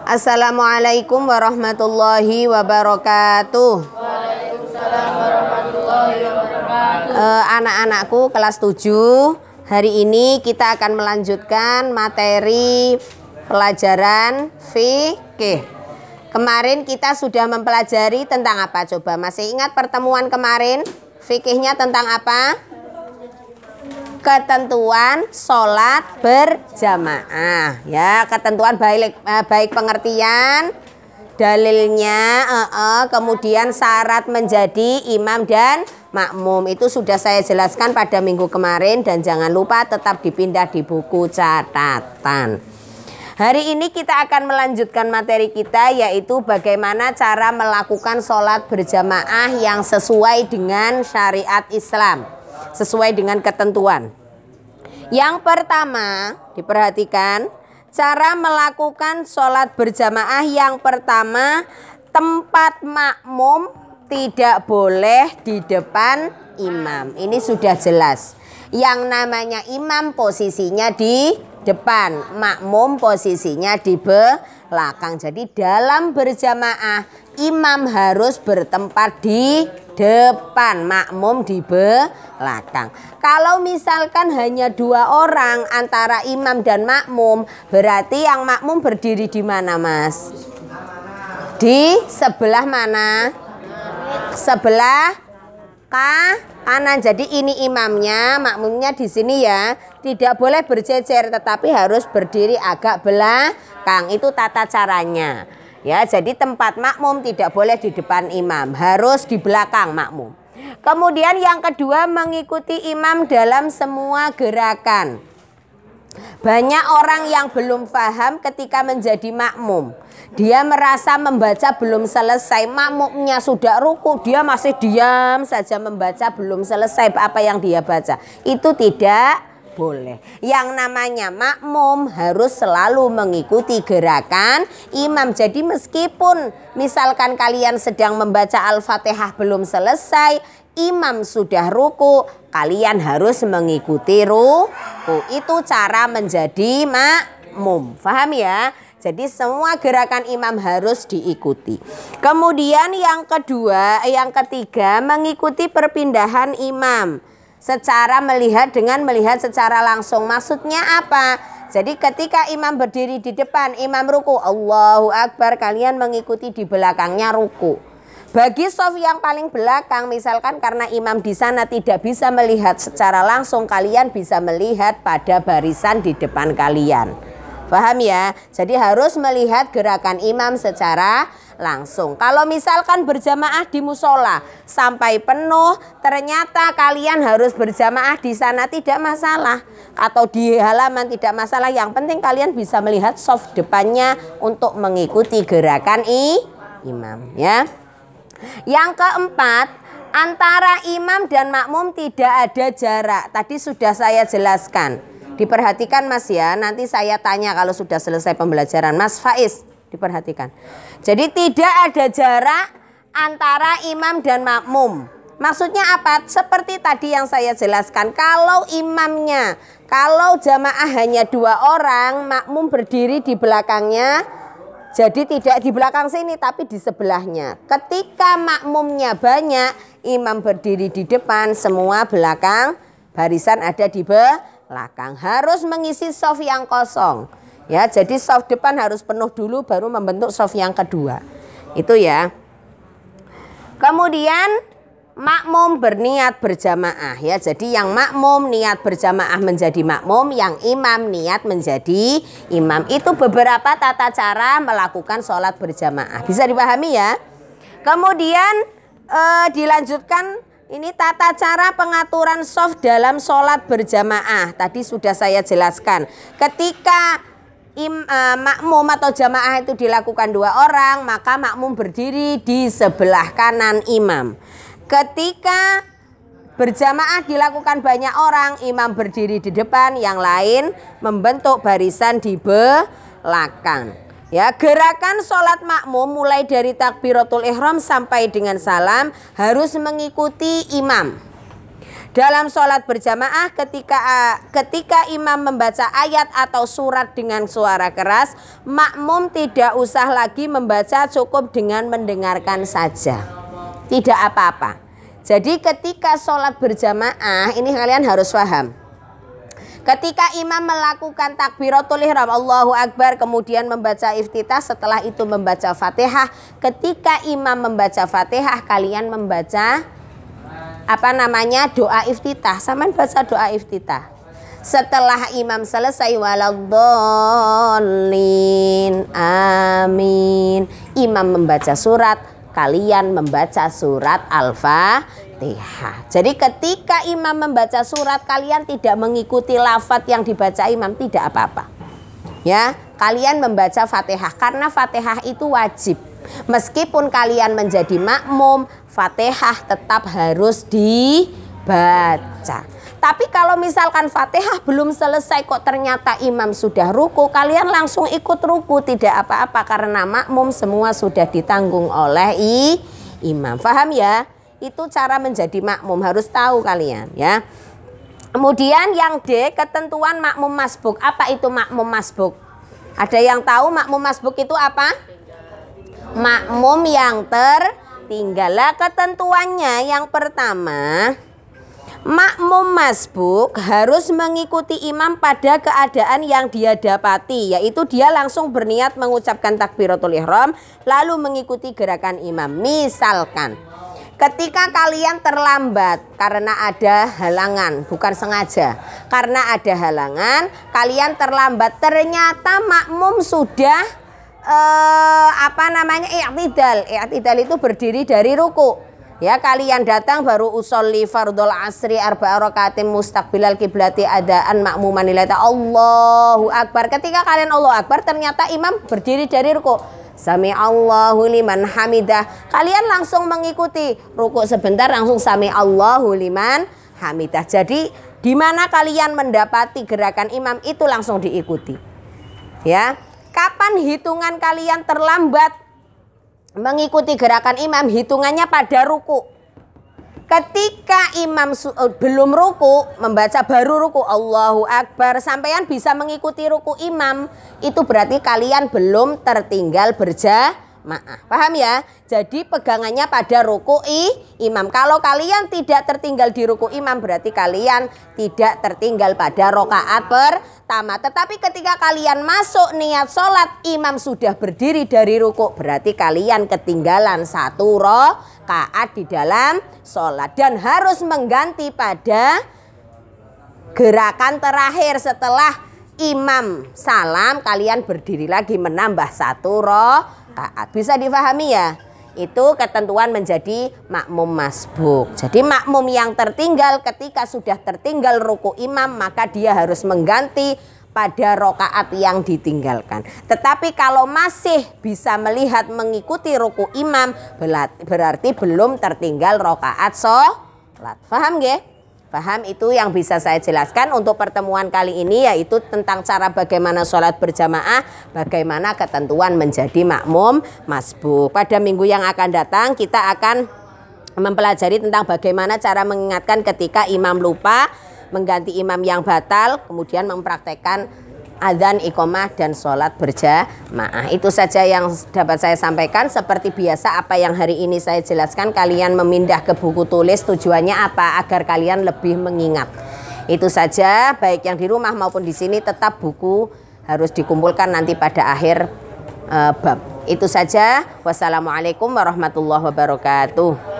Assalamualaikum warahmatullahi wabarakatuh. Waalaikumsalam warahmatullahi wabarakatuh. Anak-anakku kelas 7, hari ini kita akan melanjutkan materi pelajaran fikih. Kemarin kita sudah mempelajari tentang apa? Coba masih ingat pertemuan kemarin? Fikihnya tentang apa? Ketentuan sholat berjamaah, ya, ketentuan baik pengertian, dalilnya, kemudian syarat menjadi imam dan makmum. Itu sudah saya jelaskan pada minggu kemarin dan jangan lupa tetap dipindah di buku catatan. Hari ini kita akan melanjutkan materi kita, yaitu bagaimana cara melakukan sholat berjamaah yang sesuai dengan syariat Islam, sesuai dengan ketentuan. Yang pertama, diperhatikan cara melakukan sholat berjamaah. Yang pertama, tempat makmum tidak boleh di depan imam. Ini sudah jelas. Yang namanya imam posisinya di depan, makmum posisinya di belakang. Jadi dalam berjamaah, imam harus bertempat di depan, makmum di belakang. Kalau misalkan hanya 2 orang antara imam dan makmum, berarti yang makmum berdiri di mana, Mas? Di sebelah mana? Sebelah kanan. Jadi ini imamnya, makmumnya di sini ya. Tidak boleh berjejer, tetapi harus berdiri agak belakang. Itu tata caranya. Ya, jadi tempat makmum tidak boleh di depan imam, harus di belakang makmum. Kemudian yang kedua, mengikuti imam dalam semua gerakan. Banyak orang yang belum paham ketika menjadi makmum. Dia merasa membaca belum selesai, makmumnya sudah ruku, dia masih diam saja membaca belum selesai apa yang dia baca. Itu tidak boleh. Yang namanya makmum harus selalu mengikuti gerakan imam. Jadi meskipun misalkan kalian sedang membaca Al-Fatihah belum selesai, imam sudah ruku, kalian harus mengikuti ruku. Itu cara menjadi makmum. Paham ya? Jadi semua gerakan imam harus diikuti. Kemudian yang ketiga, mengikuti perpindahan imam. Secara melihat secara langsung. Maksudnya apa? Jadi ketika imam berdiri di depan, imam ruku, Allahu Akbar, kalian mengikuti di belakangnya ruku. Bagi shaf yang paling belakang, misalkan karena imam di sana tidak bisa melihat secara langsung, kalian bisa melihat pada barisan di depan kalian. Paham ya? Jadi harus melihat gerakan imam secara langsung. Kalau misalkan berjamaah di musola sampai penuh, ternyata kalian harus berjamaah di sana, tidak masalah. Atau di halaman tidak masalah. Yang penting kalian bisa melihat shaf depannya untuk mengikuti gerakan imam, ya. Yang keempat, antara imam dan makmum tidak ada jarak. Tadi sudah saya jelaskan. Diperhatikan Mas ya, nanti saya tanya kalau sudah selesai pembelajaran. Mas Faiz, diperhatikan. Jadi tidak ada jarak antara imam dan makmum. Maksudnya apa? Seperti tadi yang saya jelaskan. Kalau jamaah hanya 2 orang, makmum berdiri di belakangnya. Jadi tidak di belakang sini tapi di sebelahnya. Ketika makmumnya banyak, imam berdiri di depan, semua belakang barisan ada di belakang. Harus mengisi shaf yang kosong. Ya, jadi shaf depan harus penuh dulu baru membentuk shaf yang kedua. Itu ya. Kemudian makmum berniat berjamaah ya. Jadi yang makmum niat berjamaah menjadi makmum, yang imam niat menjadi imam. Itu beberapa tata cara melakukan sholat berjamaah. Bisa dipahami ya. Kemudian dilanjutkan. Ini tata cara pengaturan shaf dalam sholat berjamaah. Tadi sudah saya jelaskan. Ketika makmum atau jamaah itu dilakukan 2 orang, maka makmum berdiri di sebelah kanan imam. Ketika berjamaah dilakukan banyak orang, imam berdiri di depan, yang lain membentuk barisan di belakang. Ya, gerakan sholat makmum mulai dari takbiratul ihram sampai dengan salam harus mengikuti imam. Dalam sholat berjamaah ketika imam membaca ayat atau surat dengan suara keras, makmum tidak usah lagi membaca, cukup dengan mendengarkan saja. Tidak apa-apa. Jadi ketika sholat berjamaah ini kalian harus paham. Ketika imam melakukan takbiratul ihram Allahu Akbar, kemudian membaca iftitah, setelah itu membaca Fatihah. Ketika imam membaca Fatihah, kalian membaca doa iftitah. Saman baca doa iftitah. Setelah imam selesai waladhdallin amin, imam membaca surat, kalian membaca surat Al-Fatihah. Jadi ketika imam membaca surat, kalian tidak mengikuti lafadz yang dibaca imam, tidak apa-apa. Ya, kalian membaca Fatihah karena Fatihah itu wajib. Meskipun kalian menjadi makmum, Fatihah tetap harus dibaca. Tapi kalau misalkan Fatihah belum selesai kok ternyata imam sudah ruku, kalian langsung ikut ruku, tidak apa-apa karena makmum semua sudah ditanggung oleh imam. Paham ya? Itu cara menjadi makmum, harus tahu kalian ya. Kemudian yang D, ketentuan makmum masbuk. Apa itu makmum masbuk? Ada yang tahu makmum masbuk itu apa? Makmum yang tertinggal. Ketentuannya yang pertama, makmum masbuk harus mengikuti imam pada keadaan yang dia dapati, yaitu dia langsung berniat mengucapkan takbiratul ihram lalu mengikuti gerakan imam. Misalkan ketika kalian terlambat karena ada halangan, bukan sengaja, karena ada halangan kalian terlambat, ternyata makmum sudah i'tidal. I'tidal itu berdiri dari ruku. Ya, kalian datang baru usolli fardhul asri arba'a rakaatin mustaqbilal kiblati adaan makmuman lillahi Allahu Akbar. Ketika kalian Allahu Akbar, ternyata imam berdiri dari ruku. Sami Allahu liman hamidah. Kalian langsung mengikuti, ruku sebentar langsung sami Allahu liman hamidah. Jadi di mana kalian mendapati gerakan imam itu langsung diikuti. Ya. Kapan hitungan kalian terlambat mengikuti gerakan imam? Hitungannya pada ruku. Ketika imam belum ruku, membaca baru ruku Allahu Akbar, sampean bisa mengikuti ruku imam, itu berarti kalian belum tertinggal berjamaah. Paham ya? Jadi pegangannya pada ruku imam. Kalau kalian tidak tertinggal di ruku imam, berarti kalian tidak tertinggal pada rokaat pertama. Tetapi ketika kalian masuk niat sholat, imam sudah berdiri dari ruku, berarti kalian ketinggalan satu rokaat di dalam sholat. Dan harus mengganti pada gerakan terakhir setelah imam salam, kalian berdiri lagi menambah satu rokaat. Bisa difahami ya? Itu ketentuan menjadi makmum masbuk. Jadi makmum yang tertinggal, ketika sudah tertinggal ruku imam, maka dia harus mengganti pada rokaat yang ditinggalkan. Tetapi kalau masih bisa melihat mengikuti ruku imam, berarti belum tertinggal rokaat sholat. Paham nggih? Paham? Itu yang bisa saya jelaskan untuk pertemuan kali ini, yaitu tentang cara bagaimana sholat berjamaah, bagaimana ketentuan menjadi makmum masbuk. Pada minggu yang akan datang kita akan mempelajari tentang bagaimana cara mengingatkan ketika imam lupa, mengganti imam yang batal, kemudian mempraktekkan adzan, iqomah, dan sholat berjamaah. Itu saja yang dapat saya sampaikan. Seperti biasa, apa yang hari ini saya jelaskan, kalian memindah ke buku tulis. Tujuannya apa? Agar kalian lebih mengingat. Itu saja, baik yang di rumah maupun di sini, tetap buku harus dikumpulkan nanti pada akhir bab. Itu saja. Wassalamualaikum warahmatullahi wabarakatuh.